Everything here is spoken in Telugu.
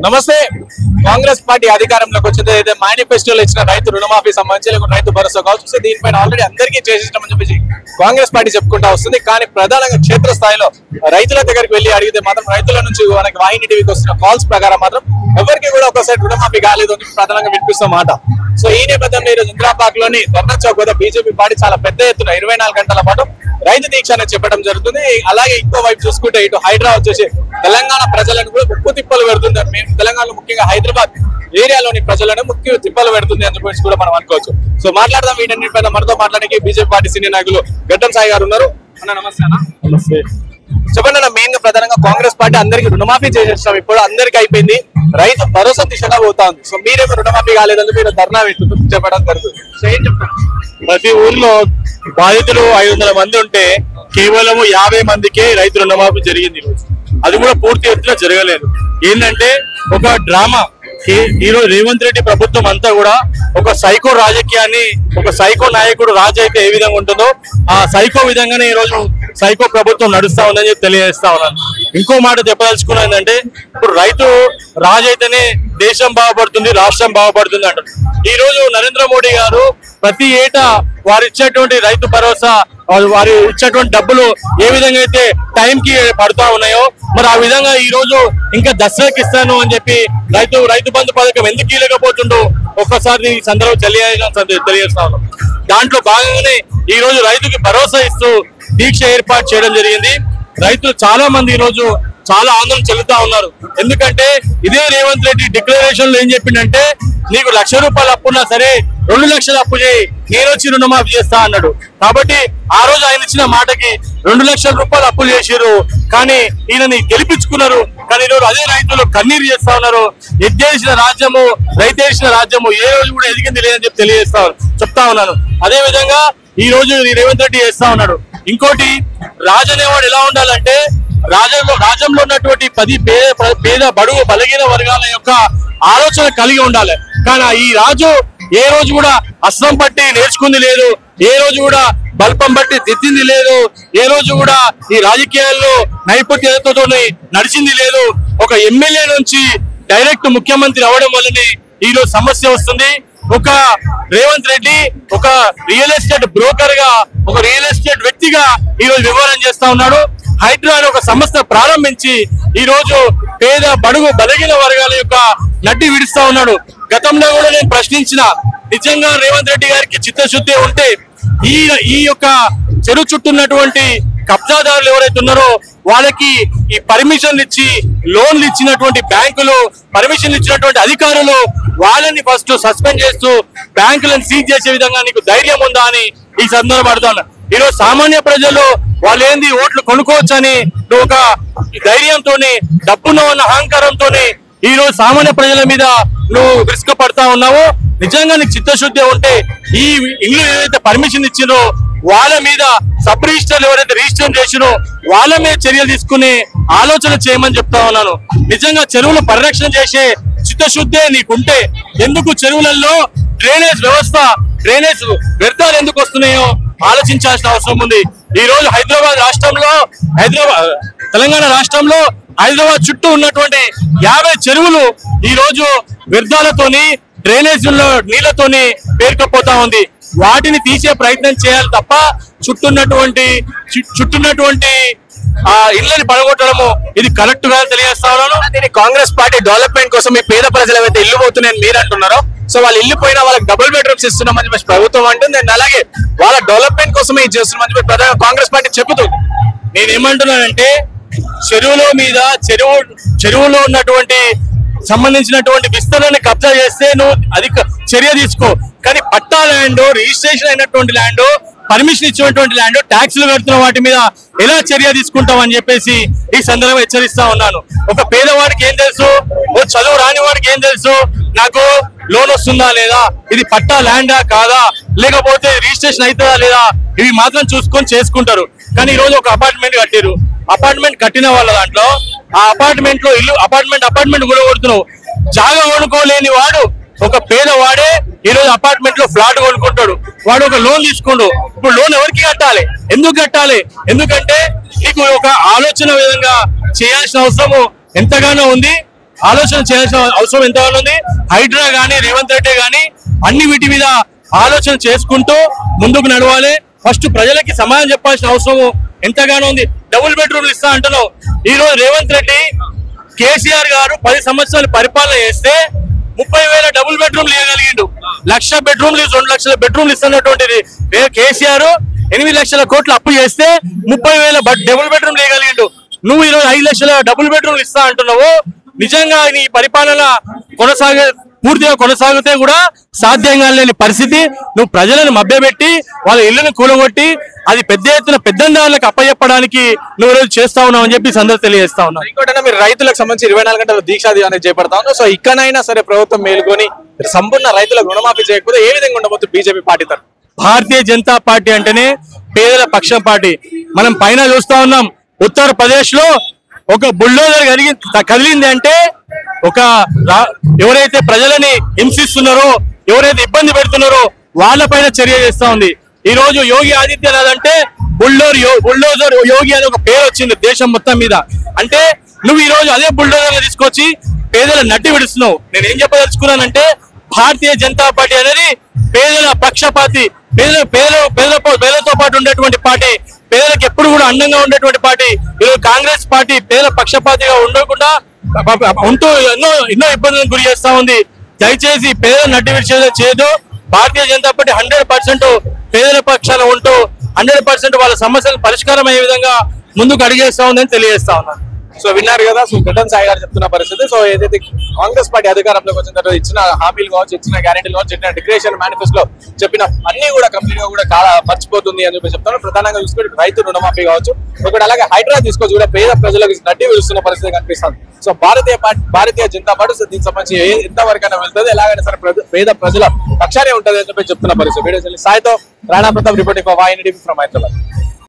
నమస్తే. కాంగ్రెస్ పార్టీ అధికారంలోకి వచ్చింది అయితే మేనిఫెస్టోలో ఇచ్చిన రైతు రుణమాఫీ సంబంధించి లేకుంటే రైతు భరోసా కావచ్చు, దీనిపైన ఆల్రెడీ అందరికీ చేసేసామని చెప్పేసి కాంగ్రెస్ పార్టీ చెప్పుకుంటా వస్తుంది. కానీ ప్రధానంగా క్షేత్రస్థాయిలో రైతుల దగ్గరికి వెళ్ళి అడిగితే మాత్రం రైతుల నుంచి మనకి వాహిని టీవీకి వస్తున్న కాల్స్ ప్రకారం మాత్రం ఎవరికి కూడా ఒకసారి రుణమాఫీ కాలేదు అని ప్రధానంగా వినిపిస్తున్న మాట. సో ఈ నేపథ్యంలో ఈరోజు ఇంద్రాపాక్ లోని ధర్నా చౌక్ వద్ద బీజేపీ పార్టీ చాలా పెద్ద ఎత్తున 24 గంటల పాటు రైతు దీక్ష అనేది చెప్పడం జరుగుతుంది. అలాగే ఇంకో వైపు చూసుకుంటే ఇటు హైదరాబాద్ వచ్చేసి తెలంగాణ ప్రజలను కూడా ముక్కు తిప్పలు పెడుతుంది. మేము తెలంగాణలో ముఖ్యంగా హైదరాబాద్ ఏరియాలోని ప్రజలను ముఖ్య తిప్పలు పెడుతుంది అని చెప్పేసి కూడా మనం అనుకోవచ్చు. సో మాట్లాడదాం వీటన్నిటిపైన మనతో మాట్లాడడానికి బీజేపీ పార్టీ సీనియర్ నాయకులు గడ్డం సాయి గారు ఉన్నారు. అన్న నమస్తే. అన్న నమస్తే. చెప్పండి అన్న, మెయిన్ గా ప్రధానంగా కాంగ్రెస్ పార్టీ అందరికి రుణమాఫీ చేసేస్తాం, ఇప్పుడు అందరికి అయిపోయింది, రైతు భరోసా దిశగా పోతా ఉంది. సో మీరేమో రుణమాఫీ కాలేదని మీరు ధర్నా చెప్పడం జరుగుతుంది. సో ఏం చెప్తారు? ప్రతి ఊర్లో బాధితులు 500 మంది ఉంటే కేవలం 50 మందికే రైతు రుణమాఫీ జరిగింది. అది కూడా పూర్తి ఎత్తున జరగలేదు. ఏంటంటే ఒక డ్రామా. ఈరోజు రేవంత్ రెడ్డి ప్రభుత్వం అంతా కూడా ఒక సైకో రాజకీయాన్ని, ఒక సైకో నాయకుడు రాజు అయితే ఏ విధంగా ఉంటుందో ఆ సైకో విధంగానే ఈ రోజు సైకో ప్రభుత్వం నడుస్తా ఉందని చెప్పి తెలియజేస్తా ఉన్నాను. ఇంకో మాట చెప్పదలుచుకున్నా ఏంటంటే, ఇప్పుడు రైతు రాజు అయితేనే దేశం బాగుపడుతుంది, రాష్ట్రం బాగుపడుతుంది అంటారు. ఈ రోజు నరేంద్ర మోడీ గారు ప్రతి ఏటా వారు ఇచ్చేటువంటి రైతు భరోసా, వారు ఇచ్చేటువంటి డబ్బులు ఏ విధంగా అయితే టైంకి పడుతూ ఉన్నాయో, మరి ఆ విధంగా ఈ రోజు ఇంకా దసరాకి ఇస్తాను అని చెప్పి రైతు బంధు పథకం ఎందుకు ఇవ్వకపోతుండో ఒక్కసారి ఈ సందర్భం తెలియజేస్తా ఉన్నాం. దాంట్లో భాగంగానే ఈ రోజు రైతుకి భరోసా ఇస్తూ దీక్ష ఏర్పాటు చేయడం జరిగింది. రైతులు చాలా మంది ఈ రోజు చాలా ఆందోళన చెందుతా ఉన్నారు. ఎందుకంటే ఇదే రేవంత్ రెడ్డి డిక్లరేషన్ లో ఏం చెప్పిండంటే, నీకు 1,00,000 రూపాయలు అప్పున్నా సరే 2 లక్షలు అప్పు చేయి, నేను వచ్చి రుణమాఫీ చేస్తా అన్నాడు. కాబట్టి ఆ రోజు ఆయన ఇచ్చిన మాటకి 2 లక్షల రూపాయలు అప్పులు చేసిరు, కానీ ఈయనని గెలిపించుకున్నారు. కానీ ఈరోజు అదే రైతులు కన్నీరు చేస్తా ఉన్నారు. ఎద్దేసిన రాజ్యము, రైతేసిన రాజ్యము ఏ రోజు కూడా ఎదిగింది లేదని చెప్పి చెప్తా ఉన్నాను. అదే విధంగా ఈ రోజు రేవంత్ రెడ్డి చేస్తా ఉన్నాడు. ఇంకోటి, రాజు అనేవాడు ఎలా ఉండాలంటే, రాజ్యంలో ఉన్నటువంటి 10 పేద బడుగు బలహీన వర్గాల యొక్క ఆలోచన కలిగి ఉండాలి. కానీ ఈ రాజు ఏ రోజు కూడా అస్త్రం పట్టి నేర్చుకుంది లేదు, ఏ రోజు కూడా బల్పం బట్టి తెచ్చింది లేదు, ఏ రోజు కూడా ఈ రాజకీయాల్లో నైపుణ్యతతో నడిచింది లేదు. ఒక ఎమ్మెల్యే నుంచి డైరెక్ట్ ముఖ్యమంత్రి అవడం వల్లనే ఈ రోజు సమస్య వస్తుంది. ఒక రేవంత్ రెడ్డి ఒక రియల్ ఎస్టేట్ బ్రోకర్ గా, ఒక రియల్ ఎస్టేట్ వ్యక్తిగా ఈ రోజు వ్యవహారం చేస్తా ఉన్నాడు. హైడ్రా ఒక సంస్థ ప్రారంభించి ఈ రోజు పేద బడుగు బలహీన వర్గాల యొక్క నడ్డి విడుస్తా ఉన్నాడు. గతంలో కూడా నేను ప్రశ్నించిన, నిజంగా రేవంత్ రెడ్డి గారికి చిత్తశుద్ధి ఉంటే ఈ యొక్క చెరువు చుట్టూన్నటువంటి కబ్జాదారులు ఎవరైతే ఉన్నారో వాళ్ళకి ఈ పర్మిషన్లు ఇచ్చి లోన్లు ఇచ్చినటువంటి బ్యాంకులు, పర్మిషన్లు ఇచ్చినటువంటి అధికారులు వాళ్ళని ఫస్ట్ సస్పెండ్ చేస్తూ బ్యాంకులను సీజ్ చేసే విధంగా నీకు ధైర్యం ఉందా అని ఈ సందర్భం పడుతున్నా. ఈరోజు సామాన్య ప్రజలు వాళ్ళు ఏంది ఓట్లు కొనుక్కోవచ్చని నువ్వు ఒక ధైర్యంతోనే, డబ్బును ఉన్న అహంకారంతోనే ఈ రోజు సామాన్య ప్రజల మీద నువ్వు రిస్క్ పడతా ఉన్నావు. నిజంగా నీకు చిత్తశుద్ధి ఉంటే ఈ ఇల్లు ఏదైతే పర్మిషన్ ఇచ్చినో వాళ్ళ మీద, సబ్ రిజిస్టర్లు ఎవరైతే రిజిస్టర్ చేసినో వాళ్ళ మీద చర్యలు తీసుకుని ఆలోచన చేయమని చెప్తా ఉన్నాను. నిజంగా చెరువులు పరిరక్షణ చేసే చిత్తశుద్ధే నీకుంటే ఎందుకు చెరువులలో డ్రైనేజ్ వ్యవస్థ, డ్రైనేజ్ వ్యర్థాలు ఎందుకు వస్తున్నాయో ఆలోచించాల్సిన అవసరం ఉంది. ఈ రోజు తెలంగాణ రాష్ట్రంలో హైదరాబాద్ చుట్టూ ఉన్నటువంటి 50 చెరువులు ఈ రోజు వ్యర్థాలతోని, డ్రైనేజీల్లో నీళ్లతోని పేరుకపోతా ఉంది. వాటిని తీసే ప్రయత్నం చేయాలి తప్ప చుట్టున్నటువంటి ఇళ్ళని పడగొట్టడము ఇది కరెక్ట్ గా తెలియజేస్తా ఉన్నాను. దీన్ని కాంగ్రెస్ పార్టీ డెవలప్మెంట్ కోసం ఈ పేద ప్రజలు ఏవైతే ఇల్లు పోతున్నాయని మీరు అంటున్నారో, సో వాళ్ళు ఇల్లు పోయినా వాళ్ళకి డబుల్ బెడ్రూమ్స్ ఇస్తున్నామని చెప్పి ప్రభుత్వం అంటుంది. అలాగే వాళ్ళ డెవలప్మెంట్ కోసమే ఇది చేస్తున్నామని చెప్పి ప్రధాన కాంగ్రెస్ పార్టీ చెబుతుంది. నేనేమంటున్నానంటే, చెరువులో ఉన్నటువంటి సంబంధించినటువంటి విస్తరణని కబ్జా చేస్తే నువ్వు అధిక చర్య తీసుకో. కానీ పట్టా ల్యాండ్, రిజిస్ట్రేషన్ అయినటువంటి ల్యాండ్, పర్మిషన్ ఇచ్చినటువంటి ల్యాండ్, ట్యాక్సులు కడుతున్న వాటి మీద ఎలా చర్య తీసుకుంటాం అని చెప్పేసి ఈ సందర్భంగా హెచ్చరిస్తా ఉన్నాను. ఒక పేదవాడికి ఏం తెలుసు, ఓ చదువు రాని వాడికి ఏం తెలుసు నాకు లోన్ వస్తుందా లేదా, ఇది పట్టా ల్యాండా కాదా, లేకపోతే రిజిస్ట్రేషన్ అవుతుందా లేదా, ఇవి మాత్రం చూసుకొని చేసుకుంటారు. కానీ ఈ రోజు ఒక అపార్ట్మెంట్ కట్టారు, అపార్ట్మెంట్ కట్టిన వాళ్ళ దాంట్లో ఆ అపార్ట్మెంట్ లో ఇల్లు అపార్ట్మెంట్ కూడా కొడుతున్నావు. జాగా కొనుక్కోలేని వాడు, ఒక పేదవాడే ఈ రోజు అపార్ట్మెంట్ లో ఫ్లాట్ కొనుక్కుంటాడు. వాడు ఒక లోన్ తీసుకుండు. ఇప్పుడు లోన్ ఎవరికి కట్టాలి, ఎందుకు కట్టాలి? ఎందుకంటే నీకు ఒక ఆలోచన విధంగా చేయాల్సిన అవసరము ఎంతగానో ఉంది. ఆలోచన చేయాల్సిన అవసరం ఎంతగానో ఉంది. హైడ్రా గానీ రేవంత్ రెడ్డి గానీ అన్ని వీటి మీద ఆలోచన చేసుకుంటూ ముందుకు నడవాలి. ఫస్ట్ ప్రజలకి సమాధానం చెప్పాల్సిన అవసరం ఎంతగానో ఉంది. డబుల్ బెడ్రూమ్లు ఇస్తా అంటున్నావు. ఈ రోజు రేవంత్ రెడ్డి కేసీఆర్ గారు 10 సంవత్సరాలు పరిపాలన చేస్తే 30,000 డబుల్ బెడ్రూమ్లు ఇవ్వగలిగిండు. 1,00,000 బెడ్రూమ్లు 2 లక్షల బెడ్రూమ్లు ఇస్తున్నటువంటిది కేసీఆర్ 8 లక్షల కోట్లు అప్పు చేస్తే 30,000 డబుల్ బెడ్రూమ్లు ఇవ్వగలిగిండు. నువ్వు ఈరోజు 5 లక్షల డబుల్ బెడ్రూమ్లు ఇస్తా అంటున్నావు. నిజంగా నీ పరిపాలన పూర్తిగా కొనసాగితే కూడా సాధ్యంగా లేని పరిస్థితి. నువ్వు ప్రజలను మభ్యపెట్టి వాళ్ళ ఇళ్లను కూలగొట్టి అది పెద్ద ఎత్తున పెద్దందారులకు అప్పచెప్పడానికి నువ్వు రోజు చేస్తా ఉన్నావు అని చెప్పి సందర్భం తెలియజేస్తా ఉన్నావు. ఇంకోటైనా మీరు రైతులకు సంబంధించి 24 గంటల దీక్ష అనేది చేపడతా ఉన్నావు. సో ఇక్కడైనా సరే ప్రభుత్వం మేలుకొని సంపూర్ణ రైతులకు రుణమాఫీ చేయకపోతే ఏ విధంగా ఉండబోతుంది బీజేపీ పార్టీ తరఫున? భారతీయ జనతా పార్టీ అంటేనే పేదల పక్షం పార్టీ. మనం పైన చూస్తా ఉన్నాం, ఉత్తరప్రదేశ్ లో ఒక బుల్డోజర్ కదిలింది అంటే ఎవరైతే ప్రజలని హింసిస్తున్నారో, ఎవరైతే ఇబ్బంది పెడుతున్నారో వాళ్ళపైన చర్య చేస్తా ఉంది. ఈ రోజు యోగి ఆదిత్యనాథ్ అంటే బుల్డోజర్ యోగి అనే ఒక పేరు వచ్చింది దేశం మొత్తం మీద. అంటే నువ్వు ఈ రోజు అదే బుల్డోజర్ తీసుకొచ్చి పేదల నడ్డి విడుస్తున్నావు. నేను ఏం చెప్పదలుచుకున్నానంటే భారతీయ జనతా పార్టీ అనేది పేదల పక్షపాతి, పేదలతో పాటు ఉండేటువంటి పార్టీ, పేదలకు ఎప్పుడు కూడా అండంగా ఉండేటువంటి పార్టీ. ఈరోజు కాంగ్రెస్ పార్టీ పేదల పక్షపాతిగా ఉండకుండా ఉంటూ ఎన్నో ఇబ్బందులకు గురి చేస్తా ఉంది. దయచేసి పేదల నడ్డి విడిచేది చేయదు. భారతీయ జనతా పార్టీ 100% పేదల పక్షాన ఉంటూ 100% వాళ్ళ సమస్యలు పరిష్కారం అయ్యే విధంగా ముందుకు అడిగేస్తా ఉందని తెలియజేస్తా ఉన్నాను. సో విన్నారు కదా, సో గడ్డం సాయి గారు చెప్తున్న పరిస్థితి. సో ఏదైతే కాంగ్రెస్ పార్టీ అధికారంలోకి వచ్చిన తర్వాత ఇచ్చిన హామీలు కావచ్చు, ఇచ్చిన గ్యారెంటీలు కావచ్చు, ఇచ్చిన డిక్లరేషన్ మేనిఫెస్టోలో చెప్పిన అన్ని కూడా కంప్లీట్ గా కూడా మర్చిపోతుంది అని చెప్పి చెప్తాను. ప్రధానంగా చూసుకుంటే రైతు రుణమాఫీ కావచ్చు, ఒకటి అలాగే హైడ్రా తీసుకొచ్చి కూడా పేద ప్రజలకు నడ్డి విడుస్తున్న పరిస్థితి కనిపిస్తుంది. సో భారతీయ జనతా పార్టీ దీనికి సంబంధించి ఎంతవరకైనా వెళ్తుంది, ఎలాగైనా సరే పేద ప్రజల పక్షానే ఉంటుంది అని చెప్పి చెప్తున్న పరిస్థితి. వీడియో సాయితో Rana Pratap reporting for YNDP from Hyderabad.